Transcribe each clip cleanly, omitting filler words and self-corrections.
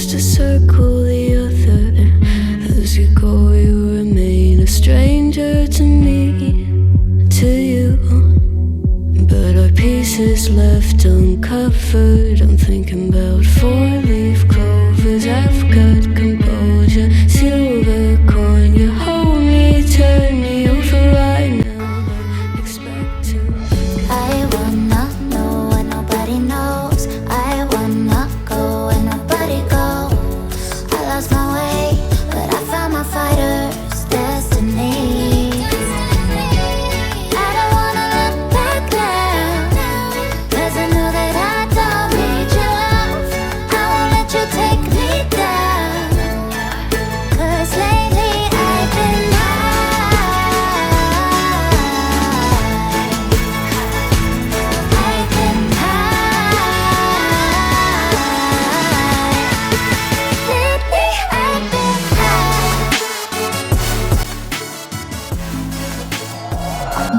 just to circle the other. As you go, you remain a stranger to me, to you. But our pieces left uncovered. I'm thinking about four-leaf clovers. I've got composure, silver coin. You hold me, turn me over right now. Expect to. I wanna know what nobody knows. I wanna go where nobody goes. I lost my way, but I found my fighter's destiny. I don't wanna look back now, 'cause I know that I don't need your love. I won't let you take me down, 'cause lately I've been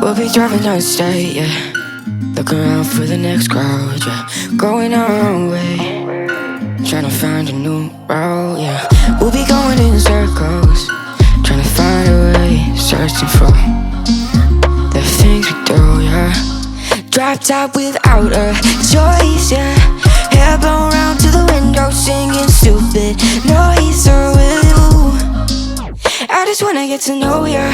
We'll be driving down the state, yeah. Looking around for the next crowd, yeah. Going our own way, trying to find a new route, yeah. We'll be going in circles, trying to find a way, searching for the things we do, yeah. Drop top without a choice, yeah. Hair blown round to the window, singing stupid noise with you. I just wanna get to know ya.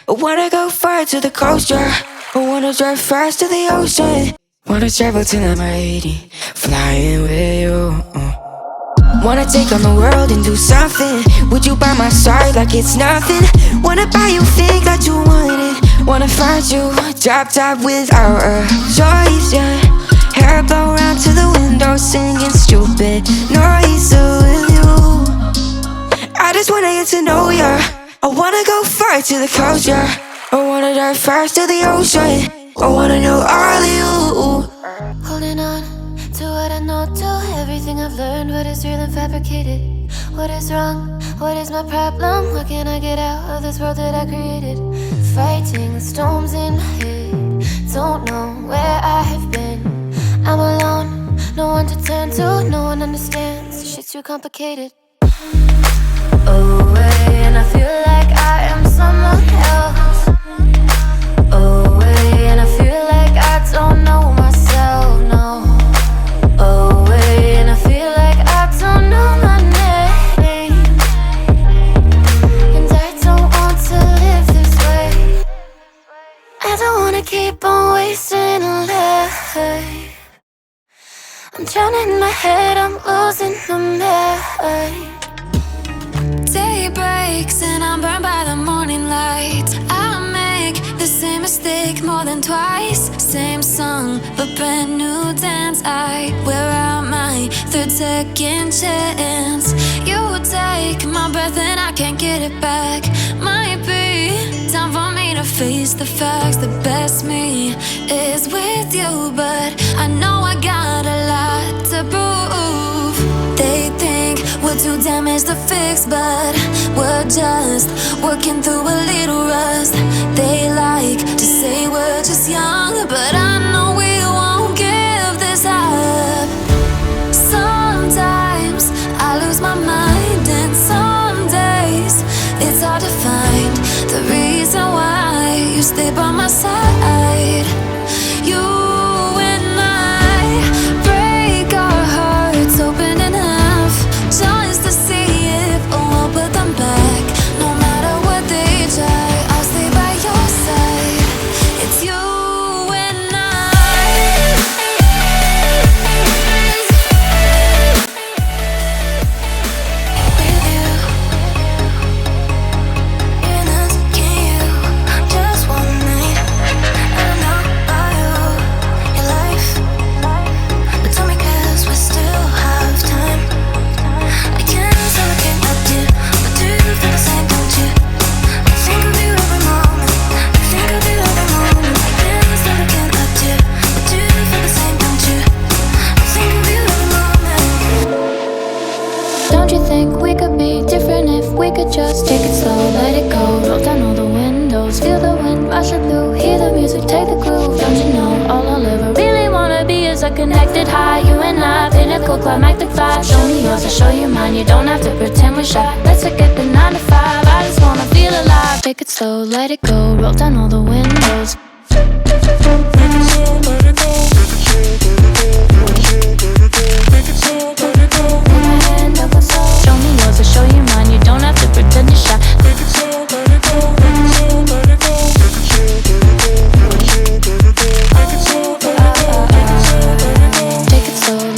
I wanna go far to the coast, yeah. I wanna drive fast to the ocean. Wanna travel till I'm 80, flying with you. Wanna take on the world and do something. Would you by my side like it's nothing? Wanna buy you things that you wanted. Wanna find you, drop top without a choice, yeah. Hair blow round to the window, singing stupid noise with you. I just wanna get to know ya. I wanna go far to the coast, yeah. I wanna dive fast to the ocean. I wanna know all of you. holding on to what I know, to everything I've learned. What is real and fabricated? What is wrong? What is my problem? How can I get out of this world that I created? Fighting the storms in my head. Don't know where I have been. I'm alone, no one to turn to. No one understands, shit's too complicated. Away, and I feel like I am someone else. Away, and I feel like I don't know myself, no. Away, and I feel like I don't know my name. And I don't want to live this way. I don't wanna keep on wasting a life. I'm drowning in my head, I'm losing my mind. Day breaks and I'm burned by the morning light. I make the same mistake more than twice. Same song, but brand new dance. I wear out my third second chance. You take my breath and I can't get it back. Might be time for me to face the facts. The best me is with you, but I know I got a lot to prove. They think we're too damaged to fix, but we're just working through a little rust. They like to say we're just young, but I know we won't give this up. Sometimes I lose my mind, and some days it's hard to find the reason why you stay by my side. You and I break our hearts open in half, just to see if we'll put them back. No matter what they try, I'll stay by your side. It's you and I. With you, you're not asking you just one night. I don't know about you, your life, but tell me 'cause we still have time. I can't say I can't love you, but do you feel the same, don't you? I think of you every moment. I think of you every moment. I can't say I can't love you, but do you feel the same, don't you? I think of you every moment. Don't you think we could be different if we could just take it slow, let it go, roll down all the windows, feel the wind rushing through, hear the music, take the groove. Don't you know all I'll ever really wanna be is like a connected high. You and I, pinnacle, climactic fly. Show me yours, I'll show you mine. You don't have to pretend we're shy. Let's forget the 9 to 5. I just wanna feel alive. Take it slow, let it go. Roll down all the windows. Show me yours, I'll show you mine. You don't have to pretend you're shy. Take it slow,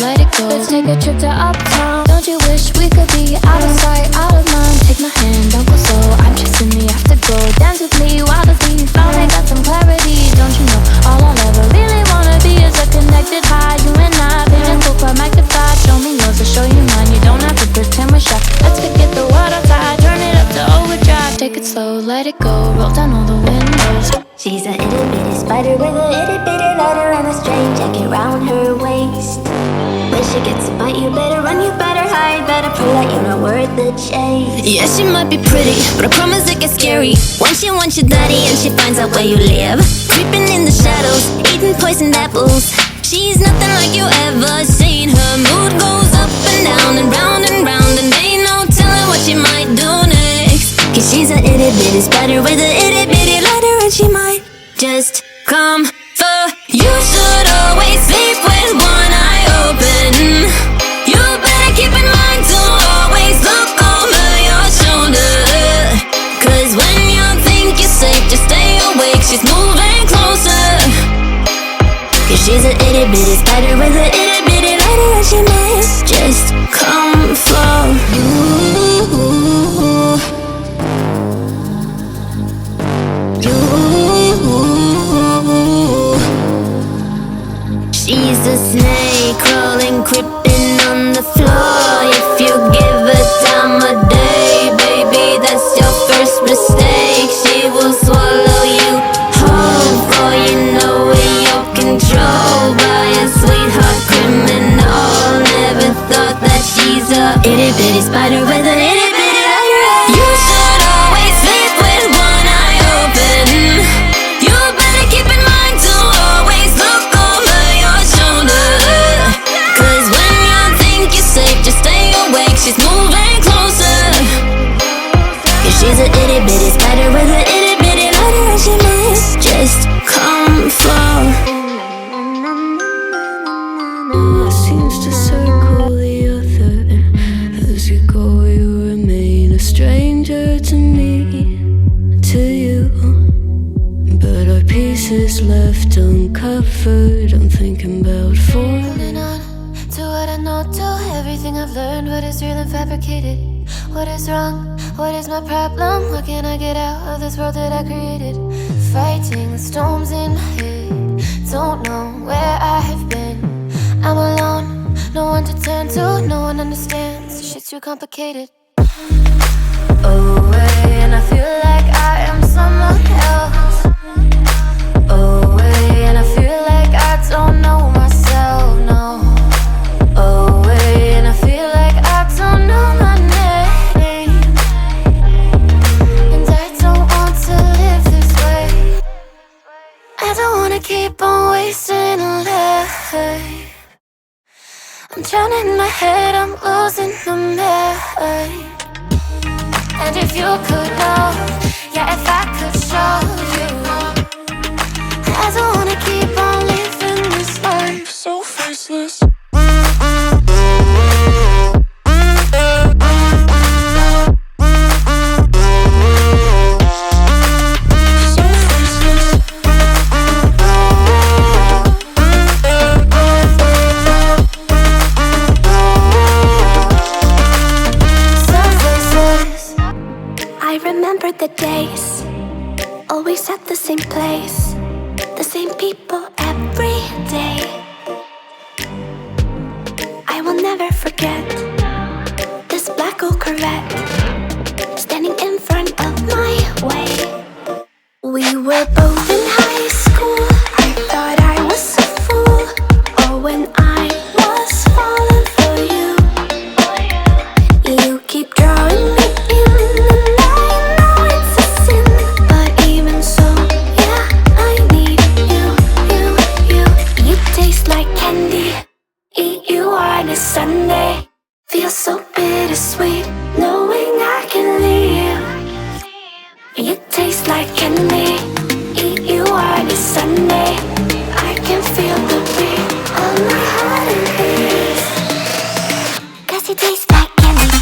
let it go. Let's take a trip to uptown. Don't you wish we could be out of sight, out of mind? Take my hand, don't go slow. I'm chasing the afterglow. Dance with me while the beat finally got some clarity. Don't you know all I'll ever really wanna be is a connected high. You and I, pinnacle, climactic fly. Show me yours, I'll show you mine. You don't have to pretend we're shy. Let's forget the world outside, turn it up to overdrive. Take it slow, let it go. Roll down all the windows. She's a itty bitty spider with a itty bitty ladder and a string jacket round her waist. When she gets a bite, you better run, you better hide, better prove that you're not worth the chase. Yeah, she might be pretty, but I promise it gets scary when she wants your daddy and she finds out where you live. Creeping in the shadows, eating poisoned apples. She's nothing like you ever seen. Her mood goes up and down and round and round, and ain't no telling what she might do next. Cause she's a itty bitty spider with a itty bitty ladder, and she might just come for you. Should always sleep with one eye open. You better keep in mind to always look over your shoulder. Cause when you think you're safe, just stay awake. She's moving closer. Cause she's a itty bitty spider with a itty bitty ladder, and she might just come for you. She's a snake crawling, creeping on the floor. If you give her time of day, baby, that's your first mistake. She will swallow you whole, for you know you're controlled by a sweetheart criminal. Never thought that she's a itty bitty spider with an itty bitty ladder. You should always sleep with one eye open. You better keep in mind to always look over your shoulder. Cause when you think you're safe, just stay awake. She's moving closer. Cause she's a itty bitty spider with an itty bitty ladder, and she might just come for. Seems to circle the other, and as you go you remain a stranger to me, to you. But our pieces left uncovered, I'm thinking about Holding on to what I know, to everything I've learned. What is real and fabricated? What is wrong? What is my problem? How can I get out of this world that I created? Fighting the storms in my head. Don't know where I have been. I'm alone, no one to turn to, no one understands. Shit's too complicated. Away, and I feel like I am someone else. Away, and I feel like I don't know myself, no. Away, and I feel like I don't know my name. And I don't want to live this way. I don't wanna keep on wasting a life. I'm drowning in my head, I'm losing the mind. And if you could know, yeah, if I could show you, I don't wanna keep on living this life so faceless. The days, always at the same place, the same people every day. I will never forget this black old Corvette standing in front of my way. We were both in high school. I thought I was a fool. Oh, when I was falling for you, you keep drawing me in, and I know it's a sin. But even so, yeah, I need you. You taste like candy. Sunday. Feels so bittersweet, knowing I can leave. You taste like candy, eat you on a Sunday. I can feel the beat on my heart and beats. 'Cause you taste like candy.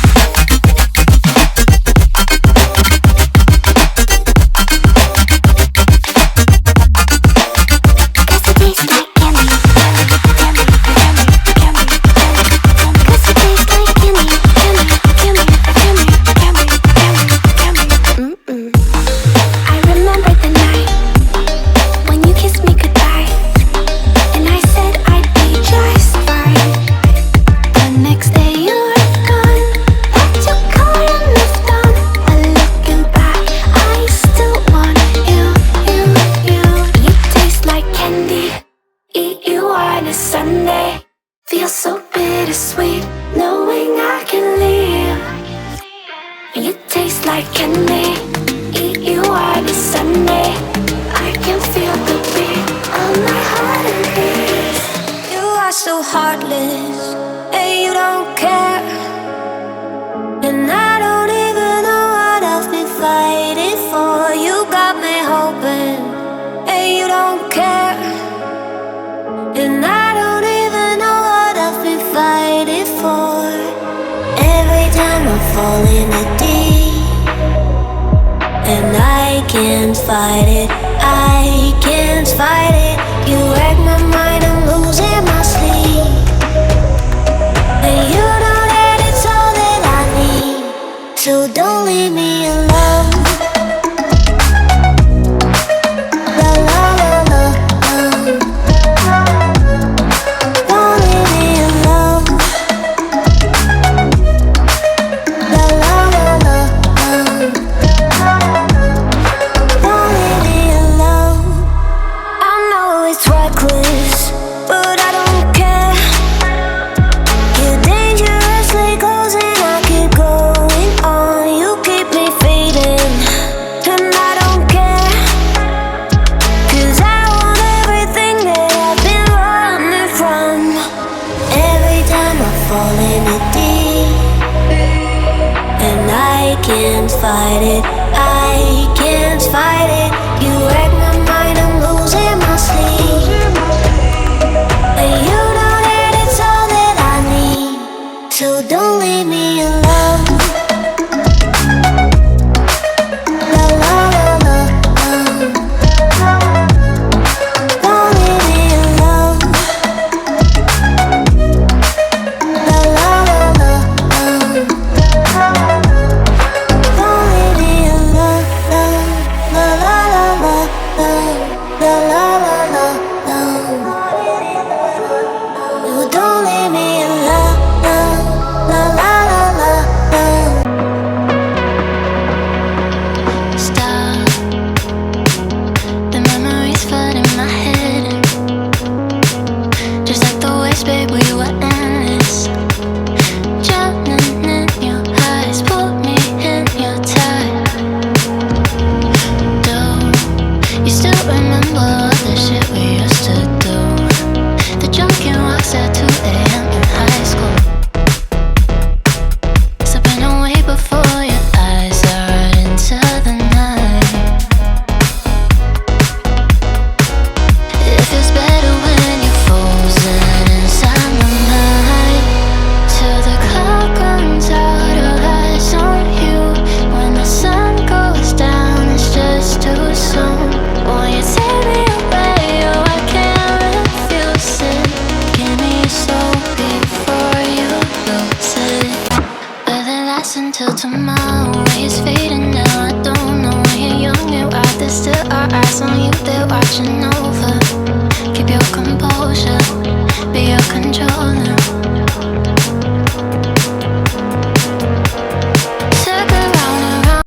Till tomorrow, it's fading now. I don't know when you're young, you out there, still our eyes on you, they're watching over.